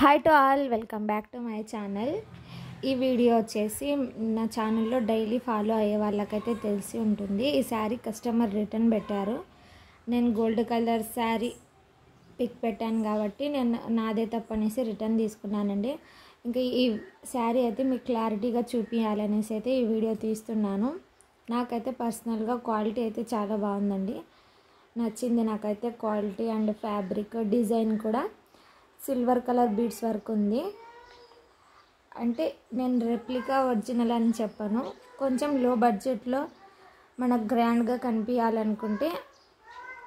Hi to all, welcome back to my channel. ఈ video వచ్చేసి నా ఛానల్లో డైలీ ఫాలో అయ్యే వాళ్ళకైతే తెలిసి ఉంటుంది. ఈ శారీ కస్టమర్ రిటర్న్ పెట్టారు. నేను గోల్డ్ కలర్ శారీ పిక్ పెట్టాను కాబట్టి నేను నాదే తప్పనేసి రిటర్న్ తీసుకున్నానండి. ఇంకా ఈ శారీ అయితే మీకు క్లారిటీగా చూపించాలనేసి అయితే ఈ వీడియో తీస్తున్నాను. నాకైతే పర్సనల్గా క్వాలిటీ అయితే చాలా బాగుందండి, నచ్చింది నాకైతే. క్వాలిటీ అండ్ ఫ్యాబ్రిక్ డిజైన్ కూడా సిల్వర్ కలర్ బీడ్స్ వర్క్ ఉంది. అంటే నేను రెప్లికా ఒరిజినల్ అని చెప్పను, కొంచెం లో బడ్జెట్లో మనకు గ్రాండ్గా కనిపించాలనుకుంటే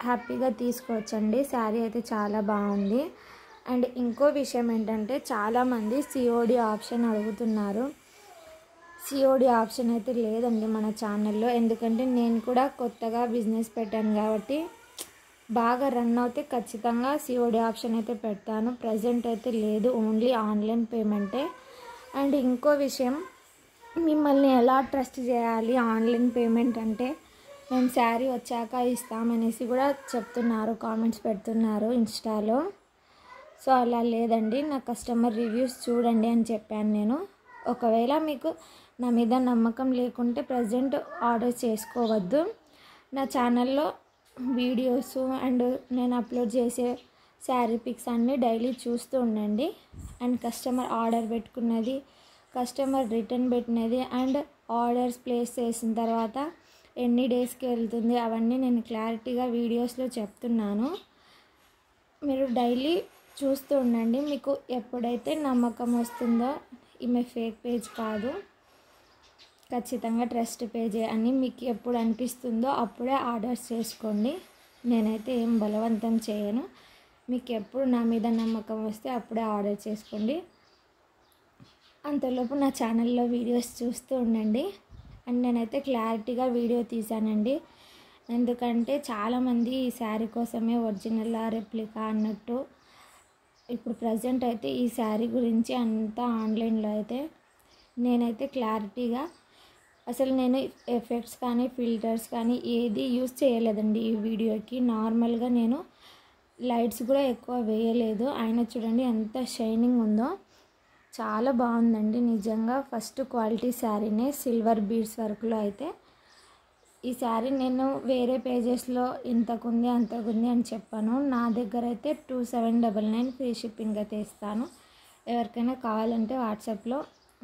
హ్యాపీగా తీసుకోవచ్చండి. శారీ అయితే చాలా బాగుంది. అండ్ ఇంకో విషయం ఏంటంటే చాలామంది సిఓడి ఆప్షన్ అడుగుతున్నారు. సిఓడి ఆప్షన్ అయితే లేదండి మన ఛానల్లో, ఎందుకంటే నేను కూడా కొత్తగా బిజినెస్ పెట్టాను కాబట్టి బాగా రన్ అవుతే ఖచ్చితంగా సిఓడి ఆప్షన్ అయితే పెడతాను. ప్రజెంట్ అయితే లేదు, ఓన్లీ ఆన్లైన్ పేమెంటే. అండ్ ఇంకో విషయం, మిమ్మల్ని ఎలా ట్రస్ట్ చేయాలి ఆన్లైన్ పేమెంట్ అంటే మేము శారీ వచ్చాక ఇస్తామనేసి కూడా చెప్తున్నారు, కామెంట్స్ పెడుతున్నారు ఇన్స్టాలో. సో అలా లేదండి, నా కస్టమర్ రివ్యూస్ చూడండి అని చెప్పాను నేను. ఒకవేళ మీకు నా మీద నమ్మకం లేకుంటే ప్రజెంట్ ఆర్డర్ చేసుకోవద్దు. నా ఛానల్లో వీడియోస్ అండ్ నేను అప్లోడ్ చేసే శారీ పిక్స్ అన్నీ డైలీ చూస్తూ ఉండండి. అండ్ కస్టమర్ ఆర్డర్ పెట్టుకున్నది, కస్టమర్ రిటర్న్ పెట్టినది, అండ్ ఆర్డర్స్ ప్లేస్ చేసిన తర్వాత ఎన్ని డేస్కి వెళ్తుంది అవన్నీ నేను క్లారిటీగా వీడియోస్లో చెప్తున్నాను. మీరు డైలీ చూస్తూ ఉండండి. మీకు ఎప్పుడైతే నమ్మకం వస్తుందో ఈమె ఫేక్ పేజ్ కాదు, ఖచ్చితంగా ట్రస్ట్ పేజే అని మీకు ఎప్పుడు అనిపిస్తుందో అప్పుడే ఆర్డర్స్ చేసుకోండి. నేనైతే ఏం బలవంతం చేయను. మీకు ఎప్పుడు నా మీద నమ్మకం వస్తే అప్పుడే ఆర్డర్ చేసుకోండి. అంతలోపు నా ఛానల్లో వీడియోస్ చూస్తూ ఉండండి. అండ్ నేనైతే క్లారిటీగా వీడియో తీసానండి, ఎందుకంటే చాలామంది ఈ శారీ కోసమే ఒరిజినల్ రెప్లికా అన్నట్టు. ఇప్పుడు ప్రజెంట్ అయితే ఈ శారీ గురించి అంతా ఆన్లైన్లో అయితే నేనైతే క్లారిటీగా అసలు నేను ఎఫెక్ట్స్ కానీ ఫిల్టర్స్ కానీ ఏది యూస్ చేయలేదండి ఈ వీడియోకి. నార్మల్గా నేను లైట్స్ కూడా ఎక్కువ వేయలేదు. అయినా చూడండి ఎంత షైనింగ్ ఉందో, చాలా బాగుందండి నిజంగా. ఫస్ట్ క్వాలిటీ శారీనే, సిల్వర్ బీడ్స్ వర్క్లో అయితే. ఈ శారీ నేను వేరే పేజెస్లో ఇంతకుంది అంతకుంది అని చెప్పాను. నా దగ్గర అయితే 2799 ఫ్రీ షిప్పింగ్ అయితే ఇస్తాను. ఎవరికైనా కావాలంటే వాట్సాప్లో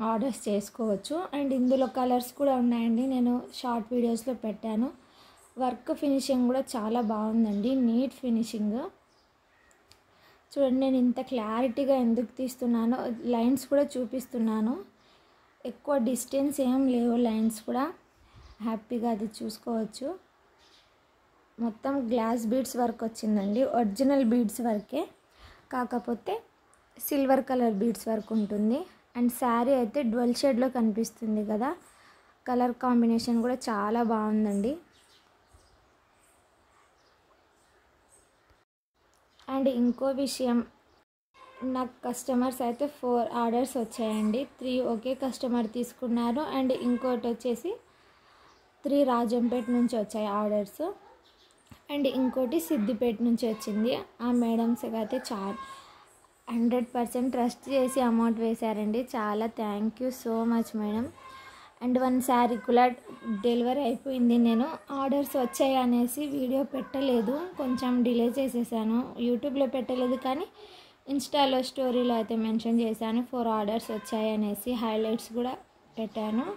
ఆర్డర్స్ చేసుకోవచ్చు. అండ్ ఇందులో కలర్స్ కూడా ఉన్నాయండి, నేను షార్ట్ వీడియోస్లో పెట్టాను. వర్క్ ఫినిషింగ్ కూడా చాలా బాగుందండి, నీట్ ఫినిషింగ్. చూడండి నేను ఇంత క్లారిటీగా ఎందుకు తీస్తున్నానో, లైన్స్ కూడా చూపిస్తున్నాను. ఎక్కువ డిస్టెన్స్ ఏం లేవు, లైన్స్ కూడా హ్యాపీగా అది చూసుకోవచ్చు. మొత్తం గ్లాస్ బీడ్స్ వర్క్ వచ్చిందండి, ఒరిజినల్ బీడ్స్ వర్కే, కాకపోతే సిల్వర్ కలర్ బీడ్స్ వర్క్ ఉంటుంది. అండ్ శారీ అయితే డ్వెల్ షేడ్లో కనిపిస్తుంది కదా, కలర్ కాంబినేషన్ కూడా చాలా బాగుందండి. అండ్ ఇంకో విషయం, నాకు కస్టమర్స్ అయితే 4 ఆర్డర్స్ వచ్చాయండి. 3 ఒకే కస్టమర్ తీసుకున్నారు. అండ్ ఇంకోటి వచ్చేసి 3 రాజంపేట నుంచి వచ్చాయి ఆర్డర్స్. అండ్ ఇంకోటి సిద్దిపేట నుంచి వచ్చింది. ఆ మేడమ్స్కి అయితే 100% ట్రస్ట్ చేసి అమౌంట్ వేశారండి. చాలా thank you so much madam. And 1 sari కూడా డెలివరీ అయిపోయింది. నేను ఆర్డర్స్ వచ్చాయి అనేసి వీడియో పెట్టలేదు, కొంచెం డిలే చేసేసాను. యూట్యూబ్లో పెట్టలేదు కానీ ఇన్స్టాలో స్టోరీలో అయితే మెన్షన్ చేశాను 4 ఆర్డర్స్ వచ్చాయి అనేసి, హైలైట్స్ కూడా పెట్టాను.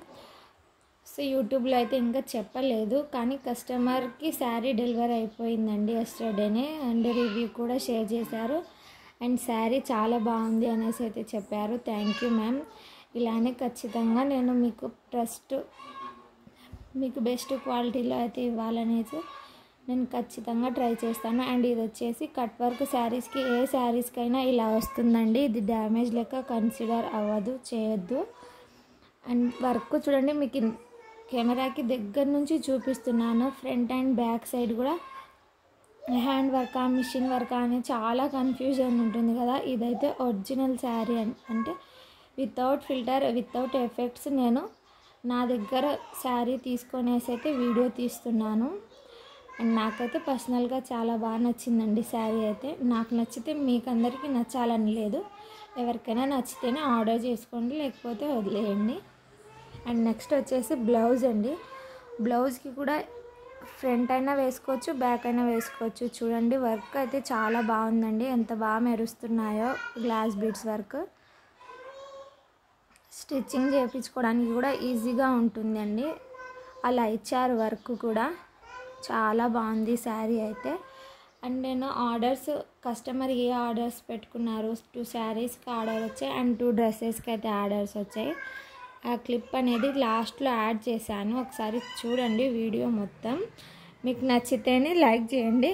సో యూట్యూబ్లో అయితే ఇంకా చెప్పలేదు, కానీ కస్టమర్కి శారీ డెలివరీ అయిపోయిందండి ఎస్టర్డేనే. అండ్ రివ్యూ కూడా షేర్ చేశారు. అండ్ శారీ చాలా బాగుంది అనేసి అయితే చెప్పారు. Thank you ma'am. ఇలానే ఖచ్చితంగా నేను మీకు మీకు బెస్ట్ క్వాలిటీలో అయితే ఇవ్వాలనేసి నేను ఖచ్చితంగా ట్రై చేస్తాను. అండ్ ఇది వచ్చేసి కట్ వర్క్ శారీస్కి, ఏ శారీస్కైనా ఇలా వస్తుందండి. ఇది డ్యామేజ్ లెక్క కన్సిడర్ అవ్వదు, చేయొద్దు. అండ్ వర్క్ చూడండి, మీకు కెమెరాకి దగ్గర నుంచి చూపిస్తున్నాను. ఫ్రంట్ అండ్ బ్యాక్ సైడ్ కూడా హ్యాండ్ వర్కా మిషన్ వర్కా అని చాలా కన్ఫ్యూజన్ ఉంటుంది కదా. ఇదైతే ఒరిజినల్ శారీ అంటే వితౌట్ ఫిల్టర్, వితౌట్ ఎఫెక్ట్స్ నేను నా దగ్గర శారీ తీసుకొనేసి అయితే వీడియో తీస్తున్నాను. అండ్ నాకైతే పర్సనల్గా చాలా బాగా నచ్చిందండి శారీ అయితే. నాకు నచ్చితే మీకు అందరికీ నచ్చాలని లేదు, ఎవరికైనా నచ్చితేనే ఆర్డర్ చేసుకోండి, లేకపోతే వదిలేయండి. అండ్ నెక్స్ట్ వచ్చేసి బ్లౌజ్ అండి. బ్లౌజ్కి కూడా ఫ్రంట్ అయినా వేసుకోవచ్చు, బ్యాక్ అయినా వేసుకోవచ్చు. చూడండి వర్క్ అయితే చాలా బాగుందండి, ఎంత బాగా మెరుస్తున్నాయో గ్లాస్ బీడ్స్ వర్క్. స్టిచ్చింగ్ చేయించుకోవడానికి కూడా ఈజీగా ఉంటుందండి, అలా ఇచ్చారు వర్క్ కూడా. చాలా బాగుంది శారీ అయితే. అండ్ నేను ఆర్డర్స్, కస్టమర్ ఏ ఆర్డర్స్ పెట్టుకున్నారు, 2 శారీస్కి ఆర్డర్ వచ్చాయి అండ్ 2 డ్రెస్సెస్కి అయితే ఆర్డర్స్ వచ్చాయి. ఆ క్లిప్ అనేది లాస్ట్లో యాడ్ చేశాను, ఒకసారి చూడండి వీడియో మొత్తం. మీకు నచ్చితేనే లైక్ చేయండి.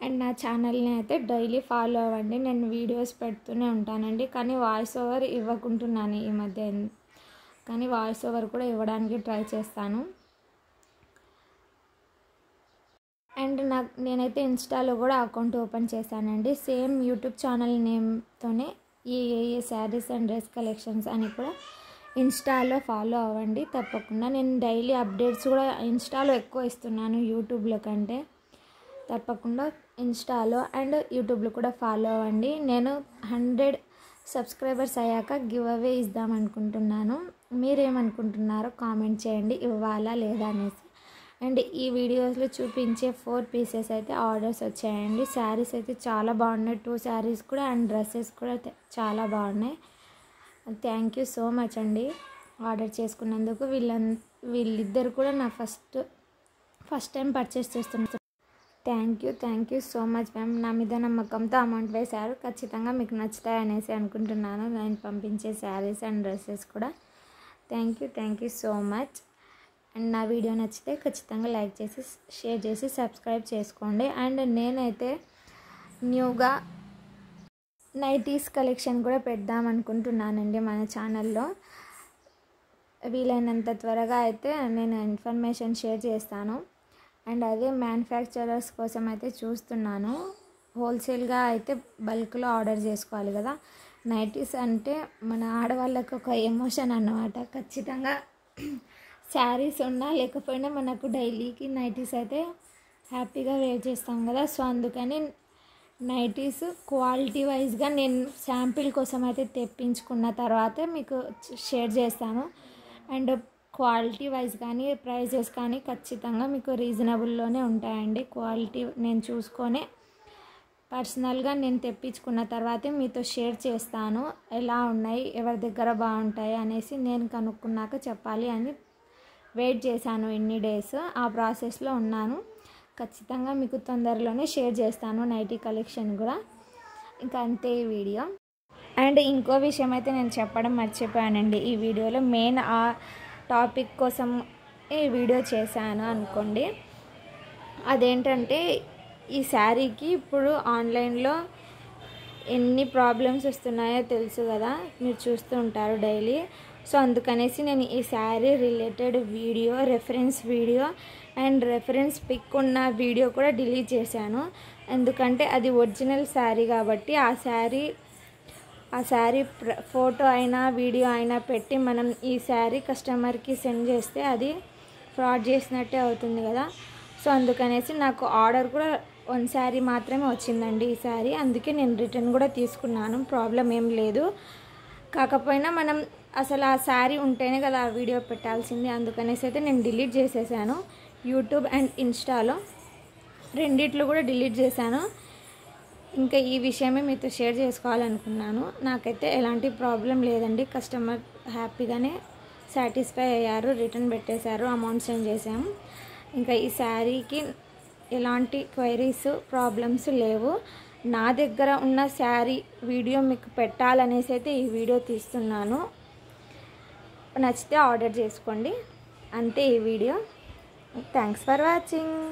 అండ్ నా ఛానల్ని అయితే డైలీ ఫాలో అవ్వండి. నేను వీడియోస్ పెడుతూనే ఉంటానండి, కానీ వాయిస్ ఓవర్ ఇవ్వకుంటున్నాను ఈ మధ్య, కానీ వాయిస్ ఓవర్ కూడా ఇవ్వడానికి ట్రై చేస్తాను. అండ్ నేనైతే ఇన్స్టాలో కూడా అకౌంట్ ఓపెన్ చేశానండి, సేమ్ యూట్యూబ్ ఛానల్ నేమ్తోనే. ఈ శారీస్ అండ్ డ్రెస్ కలెక్షన్స్ అని కూడా ఇన్స్టాలో ఫాలో అవ్వండి తప్పకుండా. నేను డైలీ అప్డేట్స్ కూడా ఇన్స్టాలో ఎక్కువ ఇస్తున్నాను యూట్యూబ్లో కంటే. తప్పకుండా ఇన్స్టాలో అండ్ యూట్యూబ్లో కూడా ఫాలో అవ్వండి. నేను 100 సబ్స్క్రైబర్స్ అయ్యాక గివ్ అవే ఇద్దామనుకుంటున్నాను. మీరేమనుకుంటున్నారో కామెంట్ చేయండి, ఇవ్వాలా లేదా అనేసి. అండ్ ఈ వీడియోస్లో చూపించే 4 పీసెస్ అయితే ఆర్డర్స్ వచ్చాయండి. శారీస్ అయితే చాలా బాగున్నాయి, 2 శారీస్ కూడా అండ్ డ్రెస్సెస్ కూడా చాలా బాగున్నాయి. థ్యాంక్ యూ సో మచ్ అండి ఆర్డర్ చేసుకున్నందుకు. వీళ్ళిద్దరు కూడా నా ఫస్ట్ టైం పర్చేస్ చేస్తున్నారు. Thank you so much ma'am. నా మీద నమ్మకంతో అమౌంట్ వేశారు, ఖచ్చితంగా మీకు నచ్చుతాయి అనేసి అనుకుంటున్నాను నేను పంపించే శారీస్ అండ్ డ్రెస్సెస్ కూడా. Thank you so much. And నా వీడియో నచ్చితే ఖచ్చితంగా లైక్ చేసి, షేర్ చేసి, సబ్స్క్రైబ్ చేసుకోండి. అండ్ నేనైతే న్యూగా నైటీస్ కలెక్షన్ కూడా పెడదాం అనుకుంటున్నానండి మన ఛానల్లో. వీలైనంత త్వరగా అయితే నేను ఇన్ఫర్మేషన్ షేర్ చేస్తాను. అండ్ అదే మ్యానుఫ్యాక్చరర్స్ కోసం అయితే చూస్తున్నాను. హోల్సేల్గా అయితే బల్క్లో ఆర్డర్ చేసుకోవాలి కదా. నైటీస్ అంటే మన ఆడవాళ్ళకు ఒక ఎమోషన్ అన్నమాట. ఖచ్చితంగా శారీస్ ఉన్నా లేకపోయినా మనకు డైలీకి నైటీస్ అయితే హ్యాపీగా వేర్ చేస్తాం కదా. సో అందుకని నైటీస్ క్వాలిటీ వైజ్గా నేను శాంపిల్ కోసం అయితే తెప్పించుకున్న తర్వాత మీకు షేర్ చేస్తాను. అండ్ క్వాలిటీ వైజ్ కానీ ప్రైజెస్ కానీ ఖచ్చితంగా మీకు రీజనబుల్లోనే ఉంటాయండి. క్వాలిటీ నేను చూసుకొని పర్సనల్గా నేను తెప్పించుకున్న తర్వాతే మీతో షేర్ చేస్తాను. ఎలా ఉన్నాయి, ఎవరి దగ్గర బాగుంటాయి అనేసి నేను కనుక్కున్నాక చెప్పాలి అని వెయిట్ చేశాను ఇన్ని డేస్. ఆ ప్రాసెస్లో ఉన్నాను. ఖచ్చితంగా మీకు తొందరలోనే షేర్ చేస్తాను నైటీ కలెక్షన్ కూడా. ఇంకా అంతే ఈ వీడియో. అండ్ ఇంకో విషయం అయితే నేను చెప్పడం మర్చిపోయానండి ఈ వీడియోలో. మెయిన్ ఆ టాపిక్ కోసం ఈ వీడియో చేశాను అనుకోండి. అదేంటంటే ఈ శారీకి ఇప్పుడు ఆన్లైన్లో ఎన్ని ప్రాబ్లమ్స్ వస్తున్నాయో తెలుసు కదా, మీరు చూస్తూ ఉంటారు డైలీ. సో అందుకనేసి నేను ఈ sari related video, reference video and reference pic ఉన్న వీడియో కూడా డిలీట్ చేశాను. ఎందుకంటే అది ఒరిజినల్ శారీ కాబట్టి ఆ శారీ ఫోటో అయినా వీడియో అయినా పెట్టి మనం ఈ శారీ కస్టమర్కి సెండ్ చేస్తే అది ఫ్రాడ్ చేసినట్టే అవుతుంది కదా. సో అందుకనేసి నాకు ఆర్డర్ కూడా 1 శారీ మాత్రమే వచ్చిందండి ఈ శారీ. అందుకే నేను రిటర్న్ కూడా తీసుకున్నాను, ప్రాబ్లం ఏం లేదు. కాకపోయినా మనం అసలు ఆ శారీ ఉంటేనే కదా ఆ వీడియో పెట్టాల్సింది. అందుకనేసి అయితే నేను డిలీట్ చేసేసాను. యూట్యూబ్ అండ్ ఇన్స్టాలో రెండిట్లో కూడా డిలీట్ చేశాను. ఇంకా ఈ విషయమే మీతో షేర్ చేసుకోవాలనుకున్నాను. నాకైతే ఎలాంటి ప్రాబ్లం లేదండి, కస్టమర్ హ్యాపీగానే సాటిస్ఫై అయ్యారు, రిటర్న్ పెట్టేశారు, అమౌంట్ సెండ్ చేసాము. ఇంకా ఈ శారీకి ఎలాంటి క్వైరీస్, ప్రాబ్లమ్స్ లేవు. నా దగ్గర ఉన్న శారీ వీడియో మీకు పెట్టాలనేసి అయితే ఈ వీడియో తీస్తున్నాను. నచ్చితే ఆర్డర్ చేసుకోండి, అంతే ఈ వీడియో. Thanks for watching.